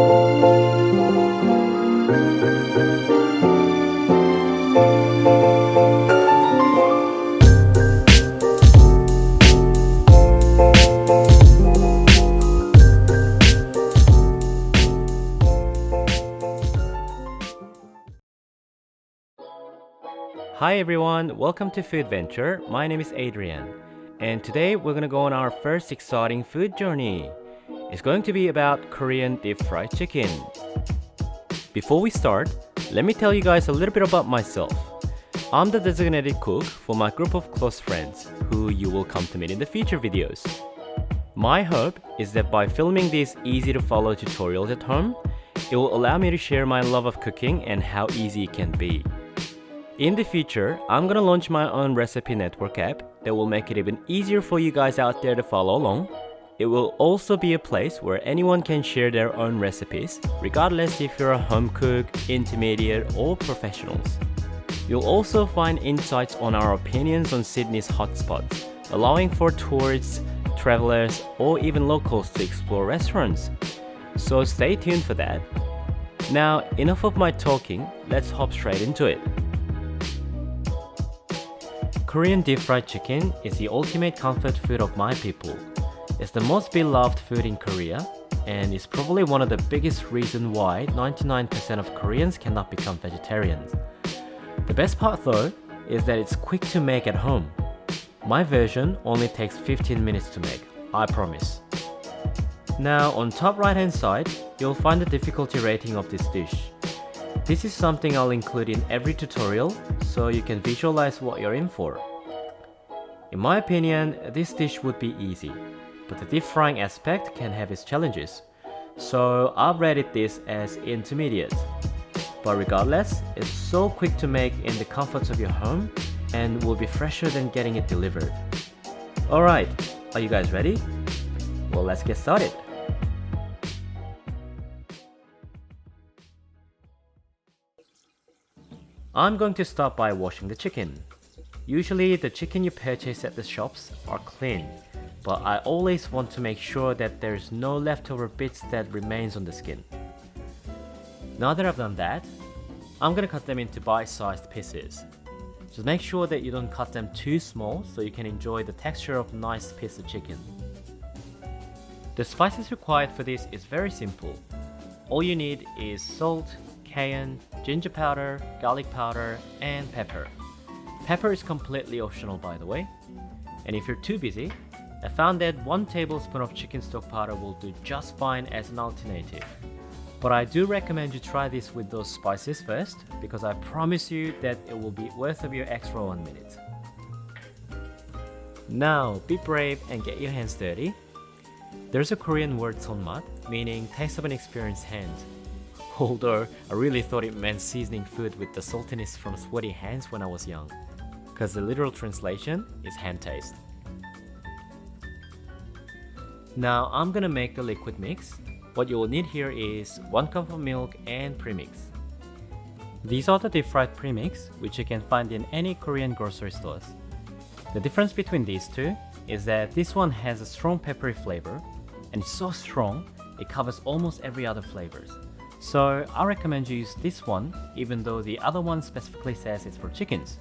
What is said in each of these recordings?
Hi everyone, welcome to Food Venture. My name is Adrian, and today we're gonna go on our first exciting food journey. It's going to be about Korean deep fried chicken. Before we start, let me tell you guys a little bit about myself. I'm the designated cook for my group of close friends, who you will come to meet in the future videos. My hope is that by filming these easy to follow tutorials at home, it will allow me to share my love of cooking and how easy it can be. In the future, I'm gonna launch my own recipe network app that will make it even easier for you guys out there to follow along. It will also be a place where anyone can share their own recipes, regardless if you're a home cook, intermediate, or professionals. You'll also find insights on our opinions on Sydney's hotspots, allowing for tourists, travelers, or even locals to explore restaurants. So stay tuned for that. Now, enough of my talking, let's hop straight into it. Korean deep fried chicken is the ultimate comfort food of my people. It's the most beloved food in Korea, and is probably one of the biggest reasons why 99% of Koreans cannot become vegetarians. The best part though is that it's quick to make at home. My version only takes 15 minutes to make, I promise. Now on top right hand side, you'll find the difficulty rating of this dish. This is something I'll include in every tutorial, so you can visualize what you're in for. In my opinion, this dish would be easy, but the deep frying aspect can have its challenges, so I've rated this as intermediate. But regardless, it's so quick to make in the comforts of your home and will be fresher than getting it delivered. Alright, are you guys ready? Well, let's get started. I'm going to start by washing the chicken. Usually the chicken you purchase at the shops are clean, but I always want to make sure that there's no leftover bits that remains on the skin. Now that I've done that, I'm gonna cut them into bite-sized pieces. Just make sure that you don't cut them too small so you can enjoy the texture of a nice piece of chicken. The spices required for this is very simple. All you need is salt, cayenne, ginger powder, garlic powder, and pepper. Pepper is completely optional by the way. And if you're too busy, I found that 1 tablespoon of chicken stock powder will do just fine as an alternative. But I do recommend you try this with those spices first, because I promise you that it will be worth of your extra 1 minute. Now, be brave and get your hands dirty. There's a Korean word sonmat, meaning taste of an experienced hand. Although I really thought it meant seasoning food with the saltiness from sweaty hands when I was young, because the literal translation is hand taste. Now I'm gonna make the liquid mix. What you will need here is 1 cup of milk and premix. These are the deep fried premix, which you can find in any Korean grocery stores. The difference between these two is that this one has a strong peppery flavor, and it's so strong it covers almost every other flavors. So I recommend you use this one, even though the other one specifically says it's for chickens.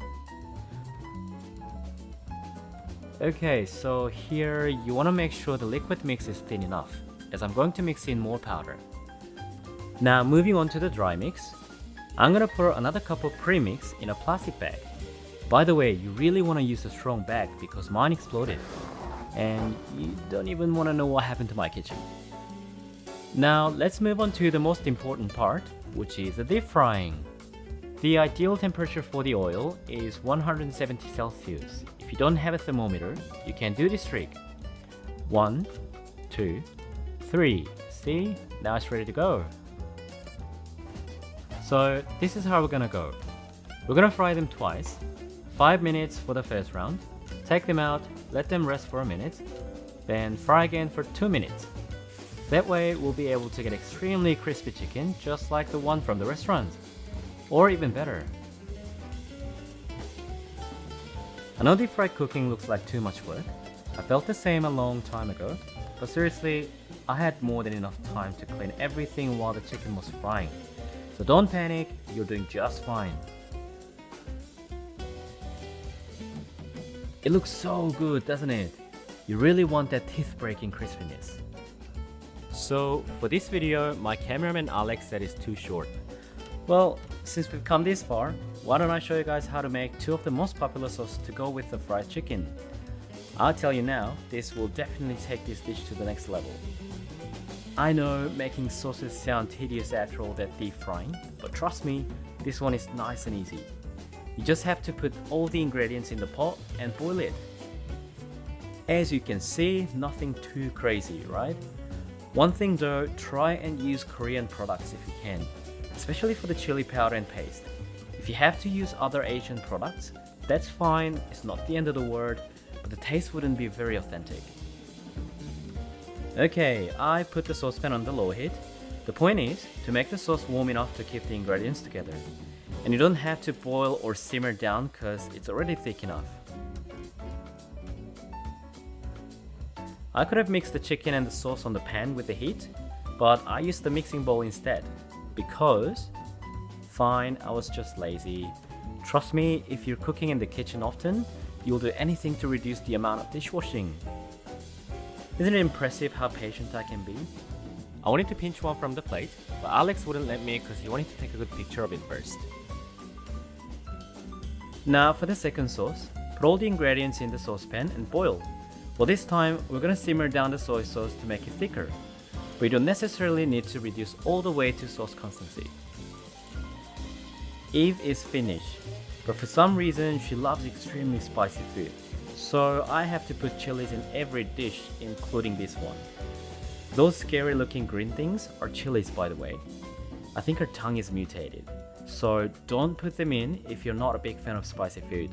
Okay, so here you want to make sure the liquid mix is thin enough, as I'm going to mix in more powder. Now moving on to the dry mix, I'm gonna pour another cup of premix in a plastic bag. By the way, you really want to use a strong bag because mine exploded, and you don't even want to know what happened to my kitchen. Now let's move on to the most important part, which is the deep frying. The ideal temperature for the oil is 170 Celsius. If you don't have a thermometer, you can do this trick. 1, 2, 3. See? Now it's ready to go. So this is how we're gonna go. We're gonna fry them twice. 5 minutes for the first round. Take them out, let them rest for a minute. Then fry again for 2 minutes. That way we'll be able to get extremely crispy chicken just like the one from the restaurant. Or even better. I know deep fried cooking looks like too much work. I felt the same a long time ago. But seriously, I had more than enough time to clean everything while the chicken was frying. So don't panic, you're doing just fine. It looks so good, doesn't it? You really want that teeth-breaking crispiness. So for this video, my cameraman Alex said it's too short. Well, since we've come this far, why don't I show you guys how to make two of the most popular sauces to go with the fried chicken. I'll tell you now, this will definitely take this dish to the next level. I know making sauces sound tedious after all that deep frying, but trust me, this one is nice and easy. You just have to put all the ingredients in the pot and boil it. As you can see, nothing too crazy, right? One thing though, try and use Korean products if you can, especially for the chili powder and paste. If you have to use other Asian products, that's fine, it's not the end of the world, but the taste wouldn't be very authentic. Okay, I put the saucepan on the low heat. The point is to make the sauce warm enough to keep the ingredients together. And you don't have to boil or simmer down because it's already thick enough. I could have mixed the chicken and the sauce on the pan with the heat, but I used the mixing bowl instead because, fine, I was just lazy. Trust me, if you're cooking in the kitchen often, you'll do anything to reduce the amount of dishwashing. Isn't it impressive how patient I can be? I wanted to pinch one from the plate, but Alex wouldn't let me because he wanted to take a good picture of it first. Now for the second sauce, put all the ingredients in the saucepan and boil. Well, this time we're gonna simmer down the soy sauce to make it thicker, but you don't necessarily need to reduce all the way to sauce consistency. Eve is Finnish, but for some reason she loves extremely spicy food, so I have to put chilies in every dish, including this one. Those scary looking green things are chilies, by the way. I think her tongue is mutated, so don't put them in if you're not a big fan of spicy food.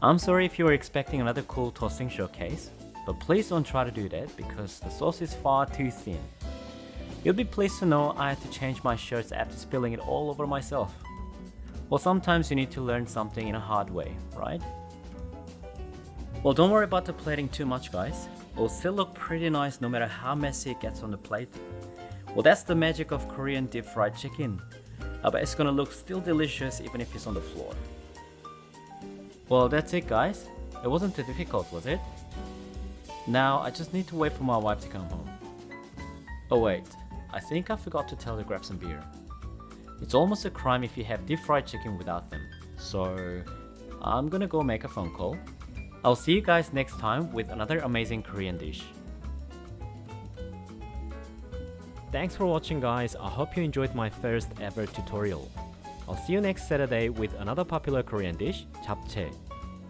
I'm sorry if you were expecting another cool tossing showcase, but please don't try to do that because the sauce is far too thin. You'll be pleased to know I had to change my shirts after spilling it all over myself. Well, sometimes you need to learn something in a hard way, right? Well, don't worry about the plating too much, guys. It'll still look pretty nice no matter how messy it gets on the plate. Well, that's the magic of Korean deep fried chicken. I bet it's gonna look still delicious even if it's on the floor. Well, that's it, guys. It wasn't too difficult, was it? Now I just need to wait for my wife to come home. Oh wait, I think I forgot to tell her to grab some beer. It's almost a crime if you have deep fried chicken without them, so I'm gonna go make a phone call. I'll see you guys next time with another amazing Korean dish. Thanks for watching, guys. I hope you enjoyed my first ever tutorial. I'll see you next Saturday with another popular Korean dish, japchae,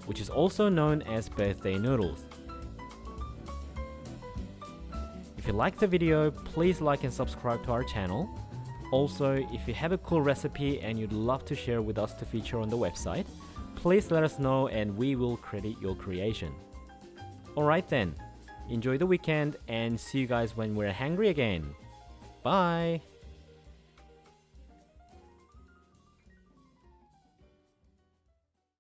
which is also known as birthday noodles. If you liked the video, please like and subscribe to our channel. Also, if you have a cool recipe and you'd love to share with us to feature on the website, please let us know and we will credit your creation. Alright then, enjoy the weekend and see you guys when we're hungry again. Bye!